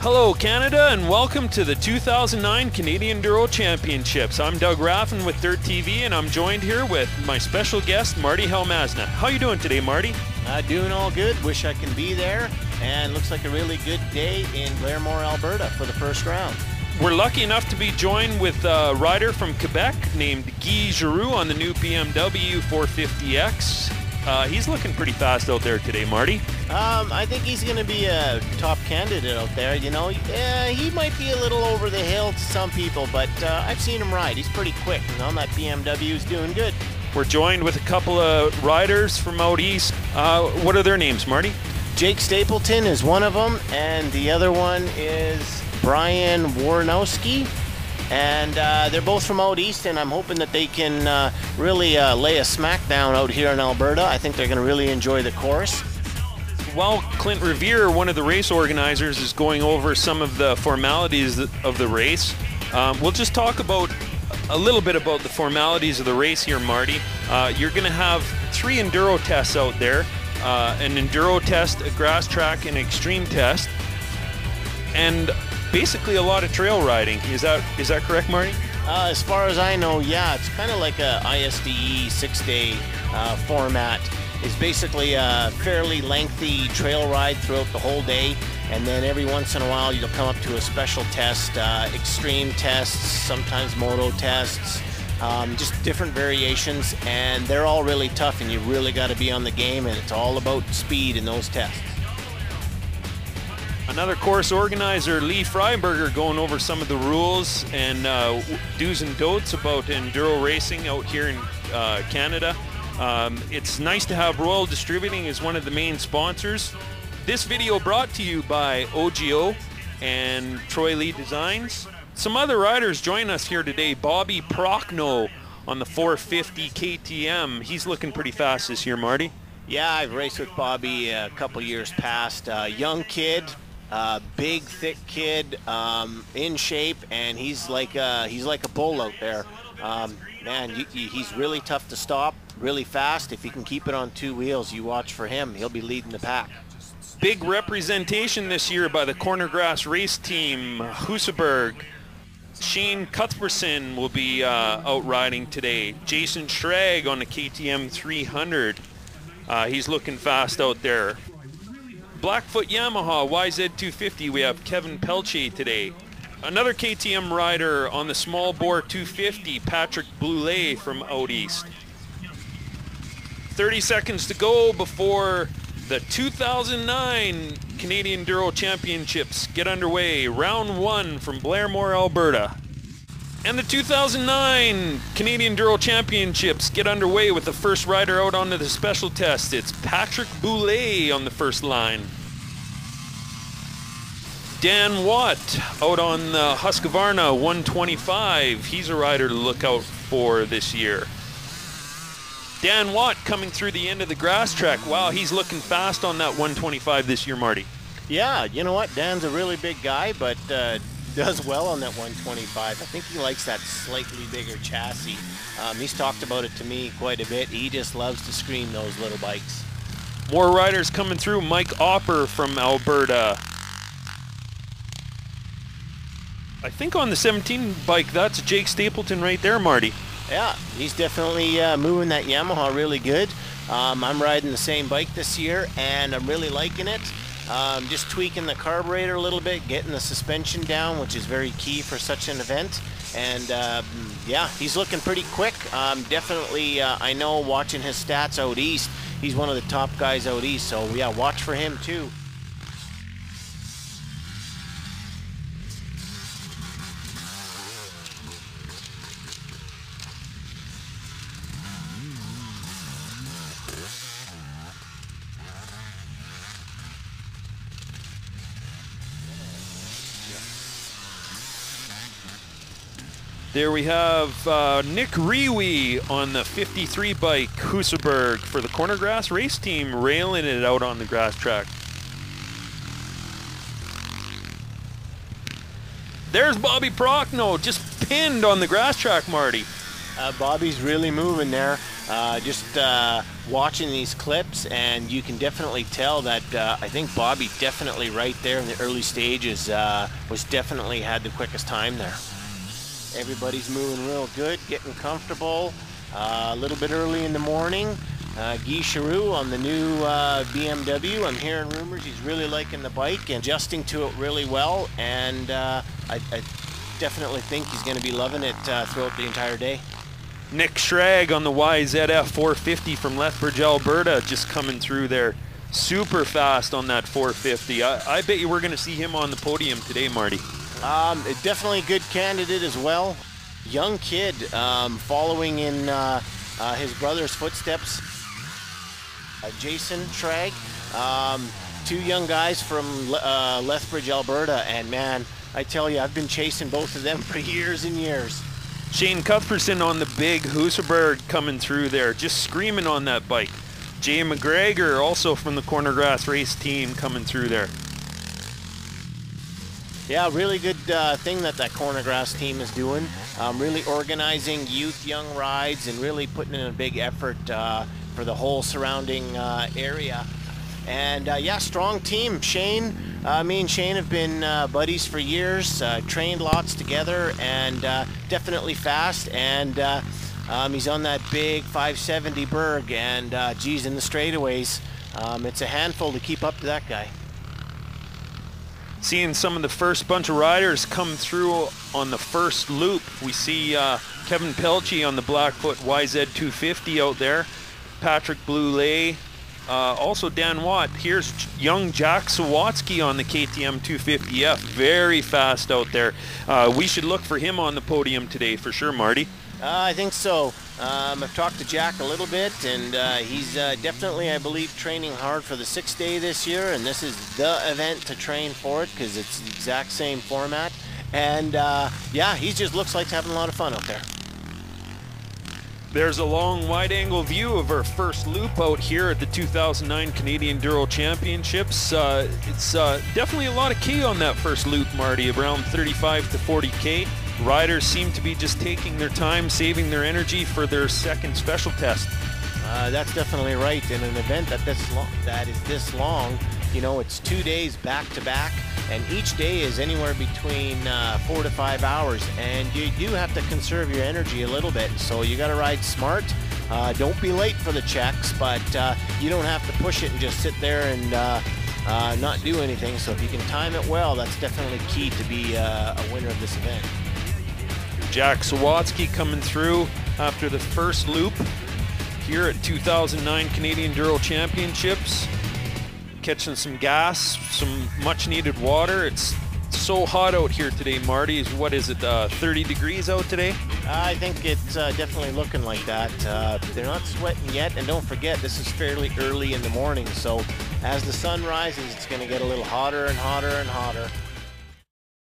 Hello Canada and welcome to the 2009 Canadian Enduro Championships. I'm Doug Raffin with Dirt TV and I'm joined here with my special guest Marty Helmazna. How you doing today, Marty? Doing all good. Wish I can be there, and looks like a really good day in Blairmore, Alberta for the first round. We're lucky enough to be joined with a rider from Quebec named Guy Giroux on the new BMW 450X. He's looking pretty fast out there today, Marty. I think he's going to be a top candidate out there. You know, he might be a little over the hill to some people, but I've seen him ride. He's pretty quick, and on that BMW, he's doing good. We're joined with a couple of riders from out east. What are their names, Marty? Jake Stapleton is one of them, and the other one is Brian Warnowski. And they're both from out east, and I'm hoping that they can really lay a smackdown out here in Alberta. I think they're going to really enjoy the course. While Clint Revere, one of the race organizers, is going over some of the formalities of the race, we'll just talk about a little bit about the formalities of the race here, Marty. You're going to have 3 enduro tests out there, an enduro test, a grass track, and an extreme test, and basically a lot of trail riding. Is that correct, Marty? As far as I know, yeah, it's kind of like a ISDE 6-day format. It's basically a fairly lengthy trail ride throughout the whole day, and then every once in a while you'll come up to a special test, extreme tests, sometimes moto tests, just different variations, and they're all really tough, and you really got to be on the game, and it's all about speed in those tests. Another course organizer, Lee Freiberger, going over some of the rules and do's and don'ts about enduro racing out here in Canada. It's nice to have Royal Distributing as one of the main sponsors. This video brought to you by OGO and Troy Lee Designs. Some other riders join us here today. Bobby Prochnow on the 450 KTM. He's looking pretty fast this year, Marty. Yeah, I've raced with Bobby a couple years past. Young kid. Big, thick kid, in shape, and he's like a bull out there. Man, he's really tough to stop, really fast. If he can keep it on 2 wheels, you watch for him. He'll be leading the pack. Big representation this year by the Corner Grass race team, Husaberg. Shane Cuthbertson will be out riding today. Jason Schrag on the KTM 300. He's looking fast out there. Blackfoot Yamaha YZ250, we have Kevin Pelche today. Another KTM rider on the small bore 250, Patrick Boulet from out east. 30 seconds to go before the 2009 Canadian Enduro Championships get underway. Round 1 from Blairmore, Alberta. And the 2009 Canadian Enduro Championships get underway with the first rider out onto the special test. It's Patrick Boulet on the first line. Dan Watt out on the Husqvarna 125. He's a rider to look out for this year. Dan Watt coming through the end of the grass track. Wow, he's looking fast on that 125 this year, Marty. Yeah, you know what? Dan's a really big guy, but does well on that 125. I think he likes that slightly bigger chassis. He's talked about it to me quite a bit. He just loves to scream those little bikes. More riders coming through. Mike Opper from Alberta. I think on the 17 bike, that's Jake Stapleton right there, Marty. Yeah, he's definitely moving that Yamaha really good. I'm riding the same bike this year, and I'm really liking it. Just tweaking the carburetor a little bit, getting the suspension down, which is very key for such an event. And yeah, he's looking pretty quick. Definitely, I know watching his stats out east, he's one of the top guys out east. So yeah, watch for him too. There we have Nick Rewe on the 53 bike, Husaberg, for the Corner Grass race team, railing it out on the grass track. There's Bobby Prochnow, just pinned on the grass track, Marty. Bobby's really moving there. just watching these clips, and you can definitely tell that I think Bobby definitely right there in the early stages was definitely had the quickest time there. Everybody's moving real good, getting comfortable. A little bit early in the morning. Guy Charoux on the new BMW. I'm hearing rumors he's really liking the bike and adjusting to it really well, and I definitely think he's going to be loving it throughout the entire day. Nick Schrag on the YZF 450 from Lethbridge, Alberta, just coming through there. Super fast on that 450. I bet you we're going to see him on the podium today, Marty. Definitely a good candidate as well. Young kid, following in his brother's footsteps. Jason Schrag, two young guys from Lethbridge, Alberta, and man, I tell you, I've been chasing both of them for years and years. Shane Cuthbertson on the big Husaberg coming through there, just screaming on that bike. Jay McGregor, also from the Corner Grass race team, coming through there. Yeah, really good thing that Corner Grass team is doing. Really organizing youth, young rides, and really putting in a big effort for the whole surrounding area. And yeah, strong team. Shane, me and Shane have been buddies for years, trained lots together, and definitely fast. And he's on that big 570 Berg, and geez, in the straightaways, it's a handful to keep up to that guy. Seeing some of the first bunch of riders come through on the first loop. We see Kevin Pelche on the Blackfoot YZ250 out there. Patrick Boulay, also Dan Watt. Here's young Jack Sawatsky on the KTM 250F. Very fast out there. We should look for him on the podium today for sure, Marty. I think so. I've talked to Jack a little bit, and he's definitely, I believe, training hard for the 6th day this year, and this is the event to train for it because it's the exact same format. And yeah, he just looks like having a lot of fun out there. There's a long wide-angle view of our first loop out here at the 2009 Canadian Enduro Championships. It's definitely a lot of K on that first loop, Marty, around 35 to 40 K. Riders seem to be just taking their time, saving their energy for their second special test. That's definitely right. In an event that is this long, you know, it's 2 days back to back, and each day is anywhere between 4 to 5 hours, and you do have to conserve your energy a little bit. So you got to ride smart. Don't be late for the checks, but you don't have to push it and just sit there and not do anything. So if you can time it well, that's definitely key to be a winner of this event. Jack Sawatsky coming through after the first loop here at 2009 Canadian Enduro Championships. Catching some gas, some much needed water. It's so hot out here today, Marty. What is it, 30 degrees out today? I think it's definitely looking like that. They're not sweating yet, and don't forget, this is fairly early in the morning, so as the sun rises, it's going to get a little hotter and hotter and hotter.